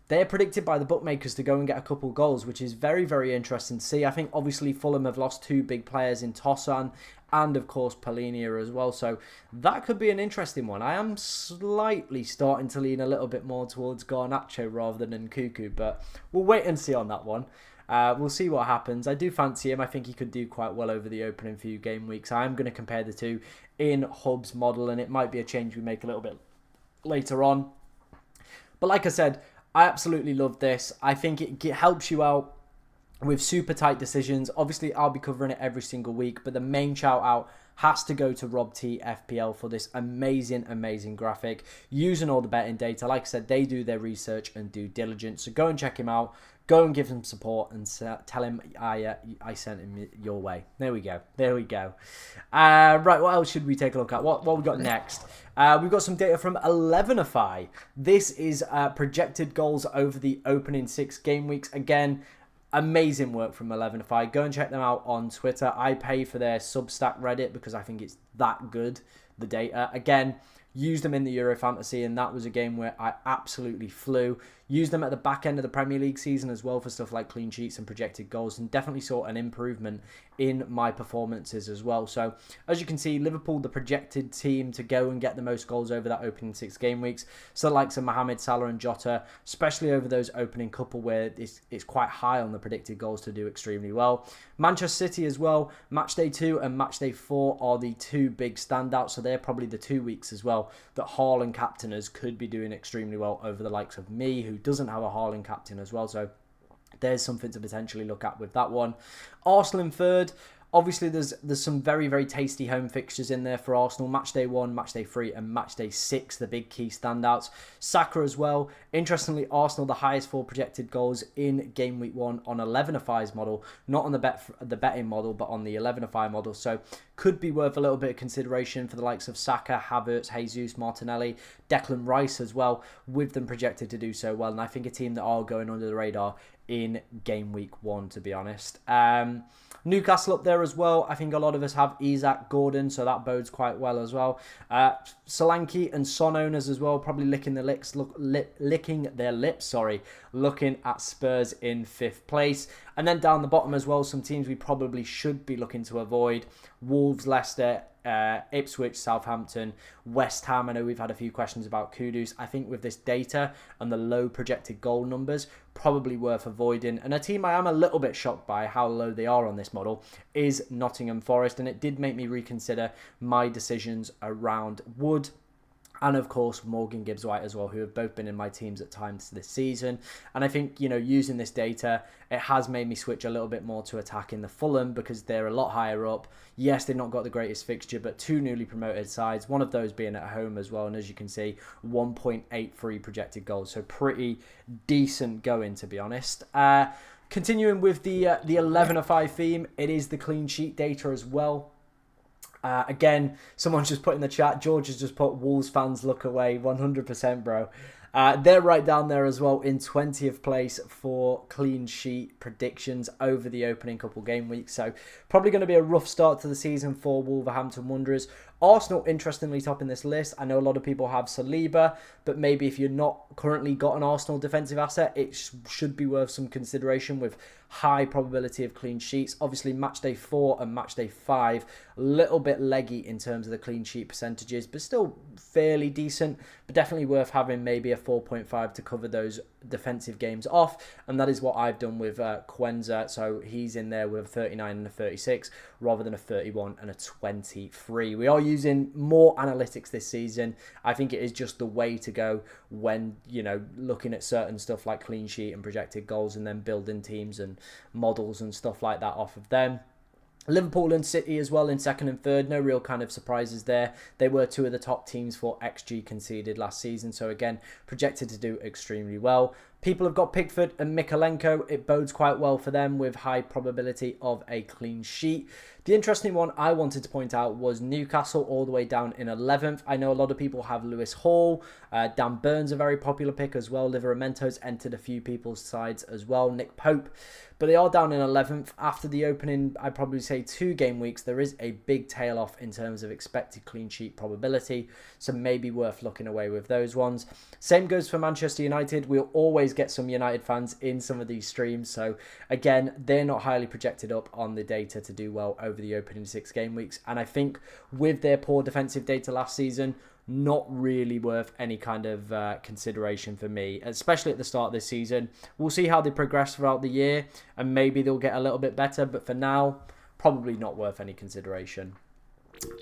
they're predicted by the bookmakers to go and get a couple goals, which is very, very interesting to see. I think obviously Fulham have lost 2 big players in Tosan and of course Palhinha as well. So that could be an interesting one. I am slightly starting to lean a little bit more towards Garnacho rather than Nkunku, but we'll wait and see on that one. We'll see what happens. I do fancy him. I think he could do quite well over the opening few game weeks. I am going to compare the two in Hub's model, and it might be a change we make a little bit later on. But like I said, I absolutely love this. I think it helps you out with super tight decisions. Obviously, I'll be covering it every single week, but the main shout out has to go to Rob T FPL for this amazing, amazing graphic using all the betting data. Like I said, they do their research and due diligence. So go and check him out. Go and give him support and tell him I sent him your way. There we go. There we go. Right, what else should we take a look at? What we got next? We've got some data from 11FI. This is projected goals over the opening 6 game weeks. Again, amazing work from 11FI. Go and check them out on Twitter. I pay for their Substack Reddit because I think it's that good, the data. Again, used them in the Euro Fantasy, and that was a game where I absolutely flew. Used them at the back end of the Premier League season as well for stuff like clean sheets and projected goals, and definitely saw an improvement in my performances as well. So, as you can see, Liverpool, the projected team to go and get the most goals over that opening 6 game weeks. So, the likes of Mohamed Salah and Jota, especially over those opening couple where it's quite high on the predicted goals to do extremely well. Manchester City as well, Matchday 2 and Matchday 4 are the 2 big standouts. So, they're probably the 2 weeks as well that Haaland captainers could be doing extremely well over the likes of me, who doesn't have a Haaland captain as well. So there's something to potentially look at with that one. Arsenal in third. Obviously, there's some very, very tasty home fixtures in there for Arsenal. Matchday 1, Matchday 3 and Matchday 6, the big key standouts. Saka as well. Interestingly, Arsenal, the highest for projected goals in Game Week 1 on 11FI's model. Not on the betting model, but on the 11FI model. So could be worth a little bit of consideration for the likes of Saka, Havertz, Jesus, Martinelli, Declan Rice as well, with them projected to do so well. And I think a team that are going under the radar in Game Week 1, to be honest. Newcastle up there as well. I think a lot of us have EZE, Gordon, so that bodes quite well as well. Solanke and Son owners as well, probably licking their lips, looking at Spurs in 5th place. And then down the bottom as well, some teams we probably should be looking to avoid. Wolves, Leicester, Ipswich, Southampton, West Ham. I know we've had a few questions about Kudus. I think with this data and the low projected goal numbers, probably worth avoiding. And a team I am a little bit shocked by how low they are on this model is Nottingham Forest, and it did make me reconsider my decisions around Wood And of course, Morgan Gibbs-White as well, who have both been in my teams at times this season. And I think, using this data, it has made me switch a little bit more to attacking the Fulham because they're a lot higher up. Yes, they've not got the greatest fixture, but 2 newly promoted sides, one of those being at home as well. And as you can see, 1.83 projected goals. So pretty decent going, to be honest. Continuing with the 11-5 theme, it is the clean sheet data as well. Again, someone's just put in the chat, George has just put Wolves fans look away, 100% bro. They're right down there as well in 20th place for clean sheet predictions over the opening couple game weeks. So probably going to be a rough start to the season for Wolverhampton Wanderers. Arsenal, interestingly, topping this list. I know a lot of people have Saliba, but maybe if you're not currently got an Arsenal defensive asset, it should be worth some consideration with high probability of clean sheets. Obviously, matchday 4 and matchday 5, a little bit leggy in terms of the clean sheet percentages, but still fairly decent, but definitely worth having maybe a 4.5 to cover those defensive games off. And that is what I've done with Quenza. So he's in there with a 39 and a 36 rather than a 31 and a 23. We are using more analytics this season. I think it is just the way to go when, looking at certain stuff like clean sheet and projected goals and then building teams and models and stuff like that off of them. Liverpool and City as well in 2nd and 3rd. No real kind of surprises there. They were 2 of the top teams for XG conceded last season. So again, projected to do extremely well. People have got Pickford and Mykolenko. It bodes quite well for them with high probability of a clean sheet. The interesting one I wanted to point out was Newcastle all the way down in 11th. I know a lot of people have Lewis Hall. Dan Burns, a very popular pick as well. Liveramento's entered a few people's sides as well. Nick Pope. But they are down in 11th. After the opening, I'd probably say 2 game weeks, there is a big tail off in terms of expected clean sheet probability. So maybe worth looking away with those ones. Same goes for Manchester United. We'll always get some United fans in some of these streams. So again, they're not highly projected up on the data to do well over the opening 6 game weeks. And I think with their poor defensive data last season, not really worth any kind of consideration for me, especially at the start of this season. We'll see how they progress throughout the year and maybe they'll get a little bit better. But for now, probably not worth any consideration.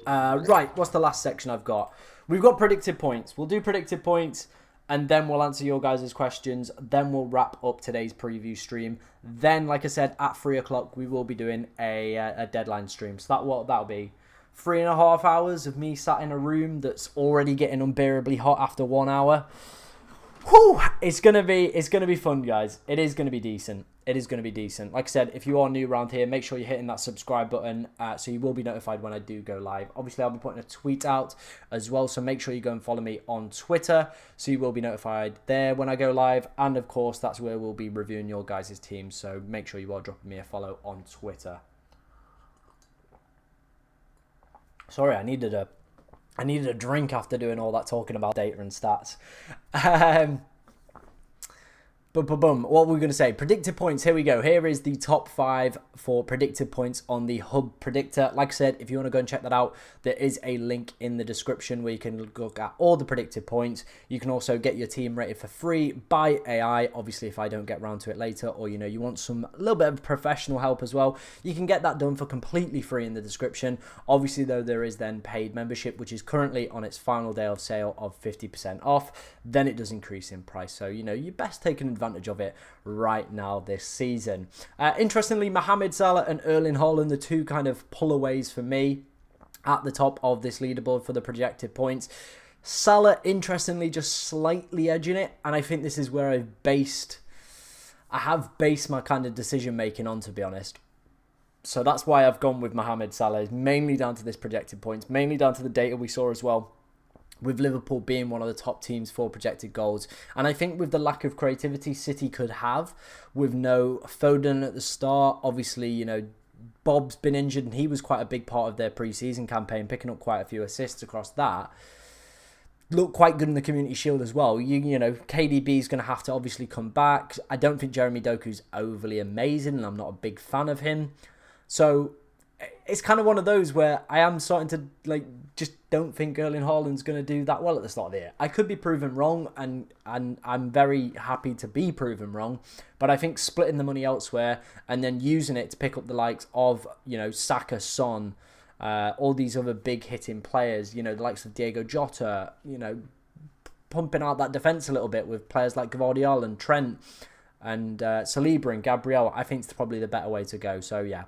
Right, what's the last section I've got? We've got predicted points. We'll do predicted points and then we'll answer your guys' questions. Then we'll wrap up today's preview stream. Then, like I said, at 3 o'clock, we will be doing a deadline stream. So that'll be 3.5 hours of me sat in a room that's already getting unbearably hot after 1 hour. Whew, it's gonna be fun, guys. It is gonna be decent. It is gonna be decent. Like I said, if you are new around here, make sure you're hitting that subscribe button so you will be notified when I do go live. Obviously, I'll be putting a tweet out as well, so make sure you go and follow me on Twitter so you will be notified there when I go live. And of course, that's where we'll be reviewing your guys' teams. So make sure you are dropping me a follow on Twitter. Sorry, I needed a drink after doing all that talking about data and stats. What were we going to say? Predicted points. Here we go. Here is the top 5 for predicted points on the Hub Predictor. Like I said, if you want to go and check that out, there is a link in the description where you can look at all the predicted points. You can also get your team rated for free by AI. Obviously, if I don't get around to it later, or you want a little bit of professional help as well, you can get that done for completely free in the description. Obviously, though, there is then paid membership, which is currently on its final day of sale of 50% off. Then it does increase in price. So, you're best taking advantage of it right now this season. Interestingly, Mohamed Salah and Erling Haaland, the 2 kind of pullaways for me at the top of this leaderboard for the projected points. Salah, interestingly, just slightly edging it, and I think this is where I have based my kind of decision making on, to be honest. So that's why I've gone with Mohamed Salah, mainly down to this projected points, mainly down to the data we saw as well, with Liverpool being one of the top teams for projected goals. And I think with the lack of creativity City could have, with no Foden at the start, obviously, Bob's been injured and he was quite a big part of their pre-season campaign, picking up quite a few assists across that. Look quite good in the Community Shield as well. KDB is going to have to obviously come back. I don't think Jeremy Doku's overly amazing and I'm not a big fan of him. So it's kind of one of those where I am starting to just don't think Erling Haaland's going to do that well at the start of the year. I could be proven wrong, and I'm very happy to be proven wrong. But I think splitting the money elsewhere and then using it to pick up the likes of Saka, Son, all these other big hitting players, you know, the likes of Diego Jota, you know, pumping out that defence a little bit with players like Gvardiol and Trent and Saliba and Gabriel. I think it's probably the better way to go. So, yeah.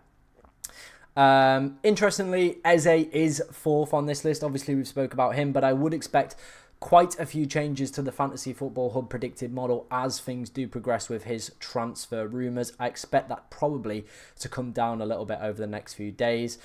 Interestingly, EZE is 4th on this list. Obviously, we've spoke about him, but I would expect quite a few changes to the Fantasy Football Hub predicted model as things do progress with his transfer rumours. I expect that probably to come down a little bit over the next few days.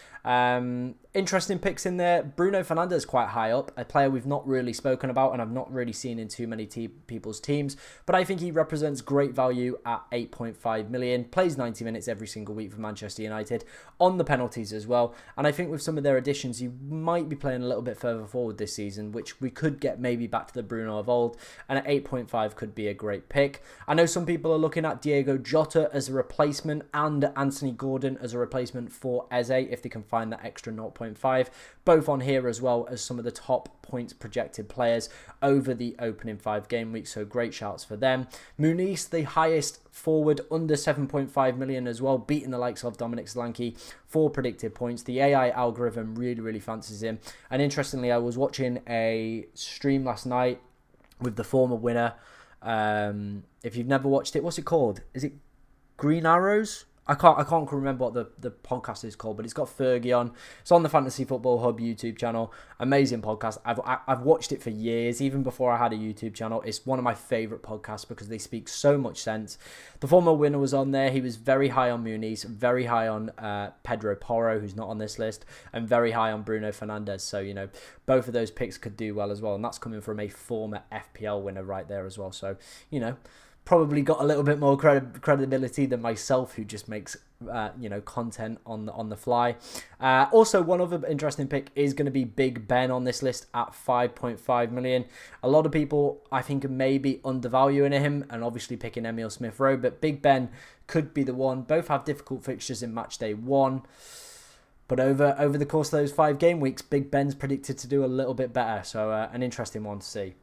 Interesting picks in there. Bruno Fernandes quite high up, a player we've not really spoken about and I've not really seen in too many people's teams, but I think he represents great value at 8.5 million, plays 90 minutes every single week for Manchester United, on the penalties as well, and I think with some of their additions he might be playing a little bit further forward this season, which we could get maybe back to the Bruno of old, and at 8.5 could be a great pick. I know some people are looking at Diego Jota as a replacement and Anthony Gordon as a replacement for EZE if they can find that extra 0.5, both on here as well as some of the top points projected players over the opening 5 game weeks, so great shouts for them. Muniz, the highest forward, under 7.5 million as well, beating the likes of Dominic Solanke for predicted points. The AI algorithm really fancies him, and interestingly, I was watching a stream last night with the former winner. If you've never watched it, what's it called? Is it Green Arrows? I can't remember what the podcast is called, but it's got Fergie on. It's on the Fantasy Football Hub YouTube channel. Amazing podcast. I've watched it for years, even before I had a YouTube channel. It's one of my favourite podcasts because they speak so much sense. The former winner was on there. He was very high on Muniz, very high on Pedro Porro, who's not on this list, and very high on Bruno Fernandes. So, you know, both of those picks could do well as well. And that's coming from a former FPL winner right there as well. So, you know, probably got a little bit more credibility than myself, who just makes you know, content on the fly. Also, one other interesting pick is going to be Big Ben on this list at 5.5 million. A lot of people, I think, are maybe undervaluing him and obviously picking Emile Smith-Rowe, but Big Ben could be the one. Both have difficult fixtures in match day 1. But over the course of those 5 game weeks, Big Ben's predicted to do a little bit better. So an interesting one to see.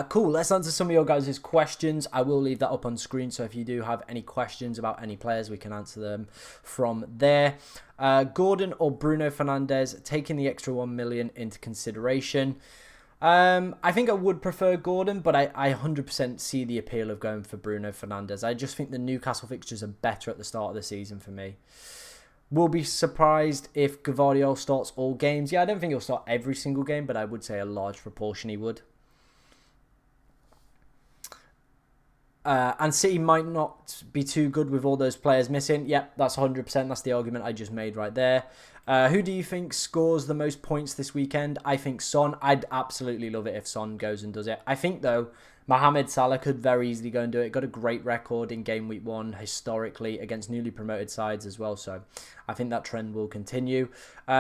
Cool, let's answer some of your guys' questions. I will leave that up on screen, so if you do have any questions about any players, we can answer them from there. Gordon or Bruno Fernandes, taking the extra 1 million into consideration. I think I would prefer Gordon, but I 100% see the appeal of going for Bruno Fernandes. I just think the Newcastle fixtures are better at the start of the season for me. Will be surprised if Gvardiol starts all games. Yeah, I don't think he'll start every single game, but I would say a large proportion he would. And City might not be too good with all those players missing. Yep, that's 100%. That's the argument I just made right there. Who do you think scores the most points this weekend? I think Son. I'd absolutely love it if Son goes and does it. I think, though, Mohamed Salah could very easily go and do it. Got a great record in game week 1 historically against newly promoted sides as well. So I think that trend will continue.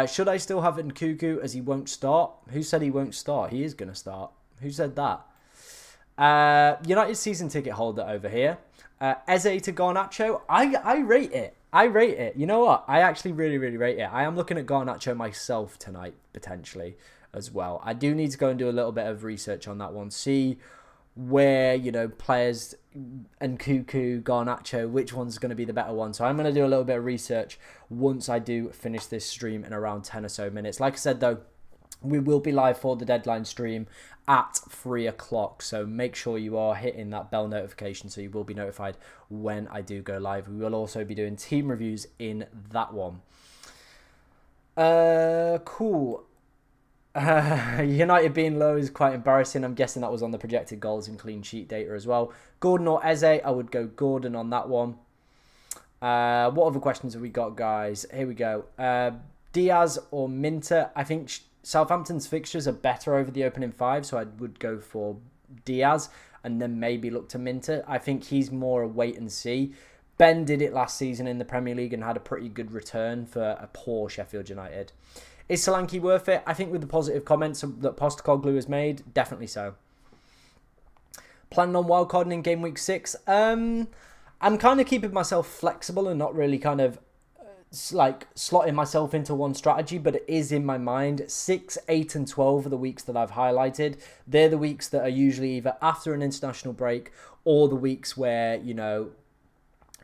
Should I still have Nkunku as he won't start? Who said he won't start? He is going to start. Who said that? United season ticket holder over here. EZE to Garnacho. I rate it. I rate it. You know what? I actually really rate it. I am looking at Garnacho myself tonight, potentially, as well. I do need to go and do a little bit of research on that one. See where, you know, players and Nkunku, Garnacho, which one's going to be the better one. So I'm going to do a little bit of research once I do finish this stream in around 10 or so minutes. Like I said, though, we will be live for the deadline stream at 3 o'clock. So make sure you are hitting that bell notification so you will be notified when I do go live. We will also be doing team reviews in that one. Cool. United being low is quite embarrassing. I'm guessing that was on the projected goals and clean sheet data as well. Gordon or EZE? I would go Gordon on that one. What other questions have we got, guys? Here we go. Diaz or Minter? I think Southampton's fixtures are better over the opening 5, so I would go for Diaz and then maybe look to Minter. I think he's more a wait and see. Ben did it last season in the Premier League and had a pretty good return for a poor Sheffield United. Is Solanke worth it? I think with the positive comments that Postecoglou has made, definitely so. Planning on wildcarding in game week 6? I'm kind of keeping myself flexible and not really kind of like slotting myself into one strategy, but it is in my mind. 6, 8 and 12 are the weeks that I've highlighted. They're the weeks that are usually either after an international break or the weeks where, you know,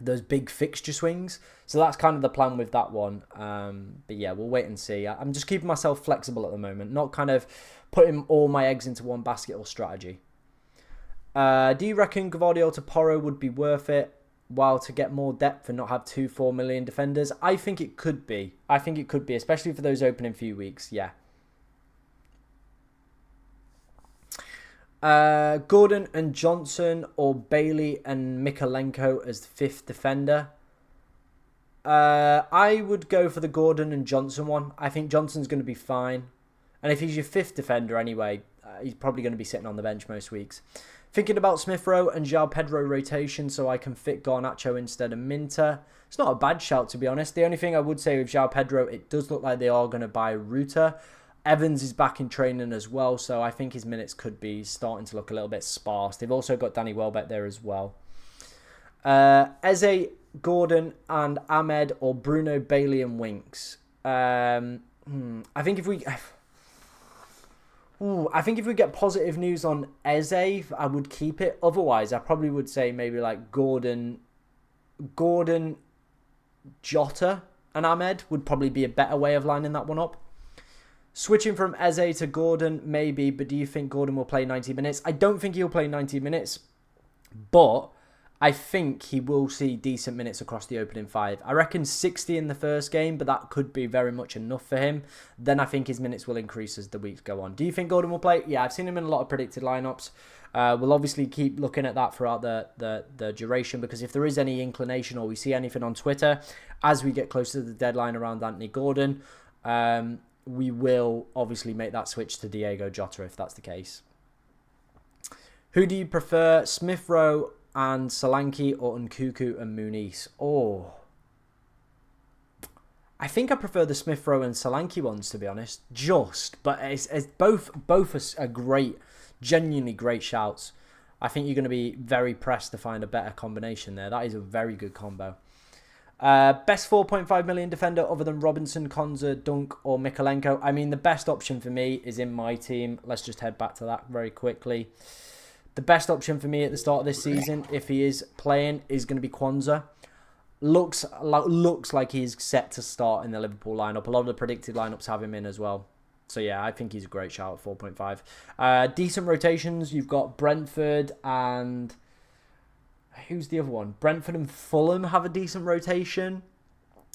those big fixture swings. So that's kind of the plan with that one. But yeah, we'll wait and see. I'm just keeping myself flexible at the moment, not kind of putting all my eggs into one basket or strategy. Do you reckon Gvardiol to Porro would be worth it, while to get more depth and not have 2-4 million defenders? I think it could be. I think it could be, especially for those opening few weeks. Yeah. Gordon and Johnson, or Bailey and Mikalenko as the 5th defender. I would go for the Gordon and Johnson one. I think Johnson's going to be fine. And if he's your 5th defender anyway, he's probably going to be sitting on the bench most weeks. Thinking about Smith Rowe and João Pedro rotation so I can fit Garnacho instead of Minter. It's not a bad shout, to be honest. The only thing I would say with João Pedro, it does look like they are going to buy Ruta. Evans is back in training as well, so I think his minutes could be starting to look a little bit sparse. They've also got Danny Welbeck there as well. Eze, Gordon and Ahmed, or Bruno, Bailey and Winks. I think if we get positive news on Eze, I would keep it. Otherwise, I probably would say maybe like Gordon, Jota and Ahmed would probably be a better way of lining that one up. Switching from Eze to Gordon, maybe, but do you think Gordon will play 90 minutes? I don't think he'll play 90 minutes, but I think he will see decent minutes across the opening 5. I reckon 60 in the first game, but that could be very much enough for him. Then I think his minutes will increase as the weeks go on. Do you think Gordon will play? Yeah, I've seen him in a lot of predicted lineups. We'll obviously keep looking at that throughout the duration, because if there is any inclination or we see anything on Twitter as we get closer to the deadline around Anthony Gordon, we will obviously make that switch to Diego Jota if that's the case. Who do you prefer, Smith Rowe and Solanke, or Nkunku and Muniz? Oh, I think I prefer the Smith Rowe and Solanke ones, to be honest. But it's both are great, genuinely great shouts. I think you're going to be very pressed to find a better combination there. That is a very good combo. Best 4.5 million defender other than Robinson, Konza, Dunk or Mikalenko. I mean, the best option for me is in my team. Let's just head back to that very quickly. The best option for me at the start of this season, if he is playing, is going to be Konza. Looks like he's set to start in the Liverpool lineup. A lot of the predicted lineups have him in as well. So yeah, I think he's a great shout at 4.5. Decent rotations. You've got Brentford and... who's the other one? Brentford and Fulham have a decent rotation.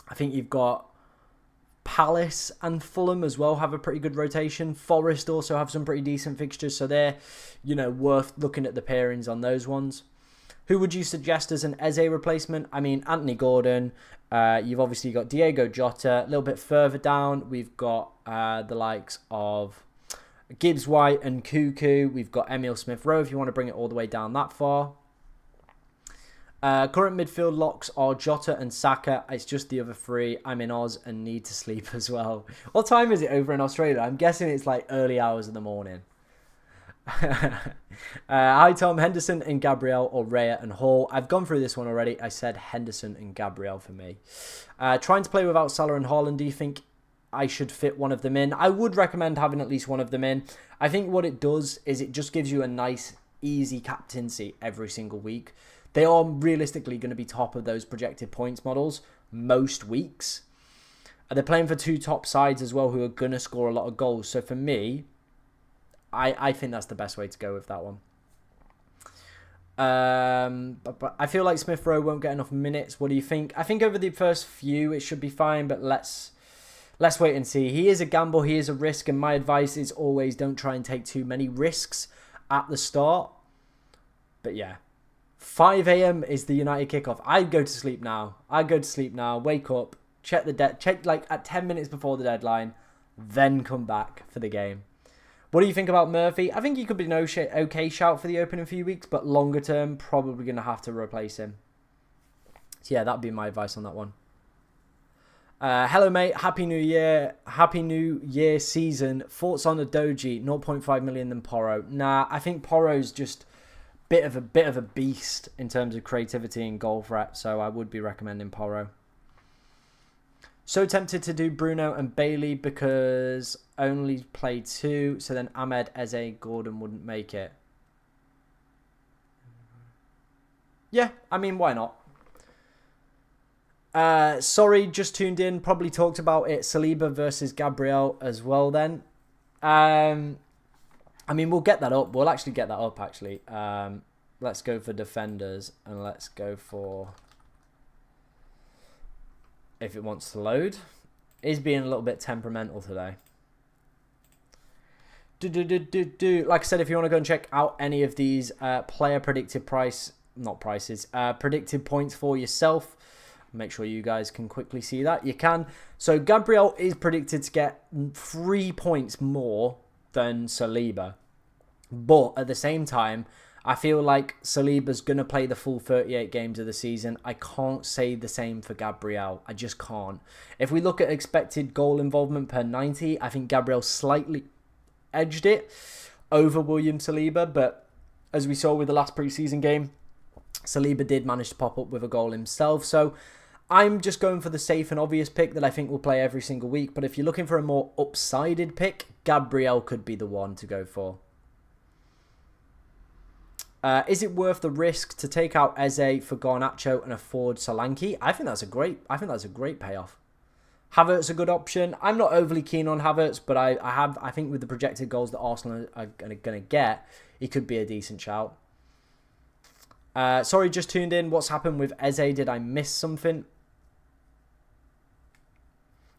I think you've got Palace and Fulham as well have a pretty good rotation. Forest also have some pretty decent fixtures, so they're, worth looking at the pairings on those ones. Who would you suggest as an Eze replacement? I mean, Anthony Gordon. You've obviously got Diego Jota. A little bit further down, we've got the likes of Gibbs White and Cuckoo. We've got Emile Smith-Rowe if you want to bring it all the way down that far. Current midfield locks are Jota and Saka. It's just the other 3. I'm in Oz and need to sleep as well. What time is it over in Australia? I'm guessing it's like early hours of the morning. Hi Tom, Henderson and Gabriel, or Raya and Hall. I've gone through this one already. I said Henderson and Gabriel for me. Trying to play without Salah and Haaland. Do you think I should fit one of them in? I would recommend having at least one of them in. I think what it does is it just gives you a nice, easy captaincy every single week. They are realistically going to be top of those projected points models most weeks. They're playing for 2 top sides as well who are going to score a lot of goals. So for me, I think that's the best way to go with that one. But I feel like Smith Rowe won't get enough minutes. What do you think? I think over the first few it should be fine, but let's wait and see. He is a gamble, he is a risk, and my advice is always don't try and take too many risks at the start. But yeah. 5 a.m. is the United kickoff. I'd go to sleep now. Wake up, check like at 10 minutes before the deadline, then come back for the game. What do you think about Murphy? I think he could be an okay shout for the opening few weeks, but longer term, probably going to have to replace him. So yeah, that'd be my advice on that one. Hello mate, Happy New Year. Happy New Year season. Thoughts on the Doji, 0.5 million than Porro? Nah, I think Porro's just... bit of a beast in terms of creativity and goal threat, so I would be recommending Porro. So tempted to do Bruno and Bailey because only play 2, so then Ahmed, Eze, Gordon wouldn't make it. Yeah, I mean, why not? Sorry, just tuned in. Probably talked about it. Saliba versus Gabriel as well then. I mean, we'll get that up. We'll actually get that up, actually. Let's go for defenders. And let's go for... if it wants to load. Is being a little bit temperamental today. Like I said, if you want to go and check out any of these player predicted predicted points for yourself, make sure you guys can quickly see that. You can. So Gabriel is predicted to get 3 points more than Saliba. But at the same time, I feel like Saliba's going to play the full 38 games of the season. I can't say the same for Gabriel. I just can't. If we look at expected goal involvement per 90, I think Gabriel slightly edged it over William Saliba. But as we saw with the last preseason game, Saliba did manage to pop up with a goal himself. So I'm just going for the safe and obvious pick that I think will play every single week. But if you're looking for a more upsided pick, Gabriel could be the one to go for. Is it worth the risk to take out EZE for Garnacho and afford Solanke? I think that's a great payoff. Havertz a good option. I'm not overly keen on Havertz, but I think with the projected goals that Arsenal are going to get, he could be a decent shout. Sorry, just tuned in. What's happened with EZE? Did I miss something?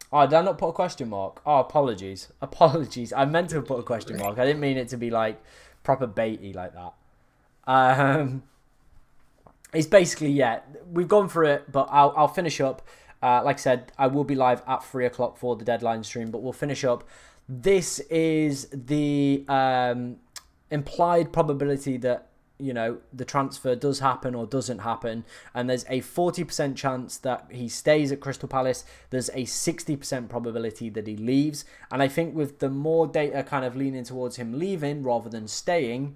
Oh, did I not put a question mark? Oh, apologies. Apologies. I meant to put a question mark. I didn't mean it to be like proper baity like that. It's basically, yeah, we've gone through it, but I'll finish up. Like I said, I will be live at 3 o'clock for the deadline stream, but we'll finish up. This is the implied probability that, you know, the transfer does happen or doesn't happen. And there's a 40% chance that he stays at Crystal Palace. There's a 60% probability that he leaves. And I think with the more data kind of leaning towards him leaving rather than staying,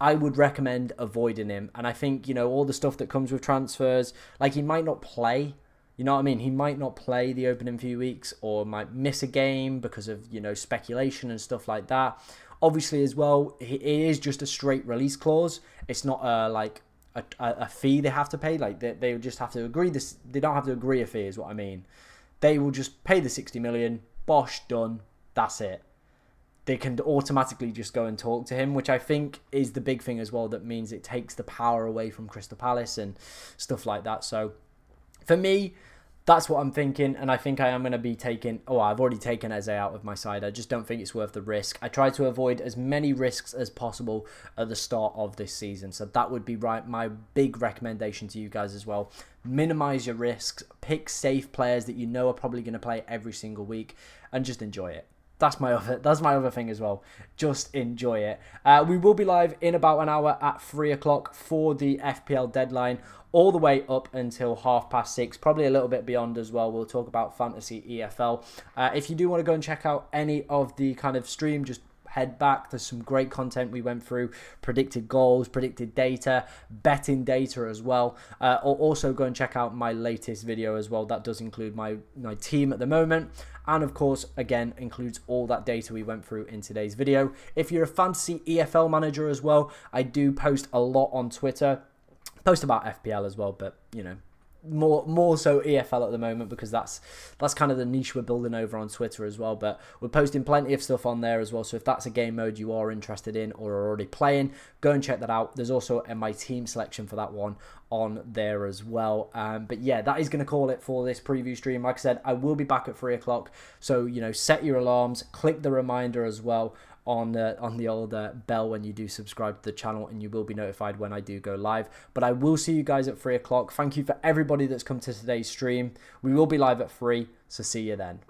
I would recommend avoiding him. And I think, you know, all the stuff that comes with transfers, like he might not play, you know what I mean? He might not play the opening few weeks or might miss a game because of, you know, speculation and stuff like that. Obviously, as well, it is just a straight release clause. It's not like a fee they have to pay. Like they just have to agree this. They don't have to agree a fee is what I mean. They will just pay the 60 million. Bosh, done. That's it. They can automatically just go and talk to him, which I think is the big thing as well. That means it takes the power away from Crystal Palace and stuff like that. So for me, that's what I'm thinking. And I think I am going to be taking... oh, I've already taken EZE out of my side. I just don't think it's worth the risk. I try to avoid as many risks as possible at the start of this season. So that would be my big recommendation to you guys as well. Minimize your risks. Pick safe players that you know are probably going to play every single week. And just enjoy it. That's my other thing as well. Just enjoy it. We will be live in about an hour at 3 o'clock for the FPL deadline, all the way up until 6:30, probably a little bit beyond as well. We'll talk about Fantasy EFL. If you do want to go and check out any of the kind of stream, just head back. There's some great content we went through, predicted goals, predicted data, betting data as well. Or also go and check out my latest video as well. That does include my team at the moment. And of course, again, includes all that data we went through in today's video. If you're a Fantasy EFL manager as well, I do post a lot on Twitter. Post about FPL as well, but, you know, more so EFL at the moment because that's kind of the niche we're building over on Twitter as well. But we're posting plenty of stuff on there as well. So if that's a game mode you are interested in or are already playing, go and check that out. There's also my team selection for that one on there as well. But yeah, that is going to call it for this preview stream. Like I said, I will be back at 3 o'clock. So, you know, set your alarms, click the reminder as well on the old bell when you do subscribe to the channel, and you will be notified when I do go live. But I will see you guys at 3 o'clock. Thank you for everybody that's come to today's stream. We will be live at 3, so see you then.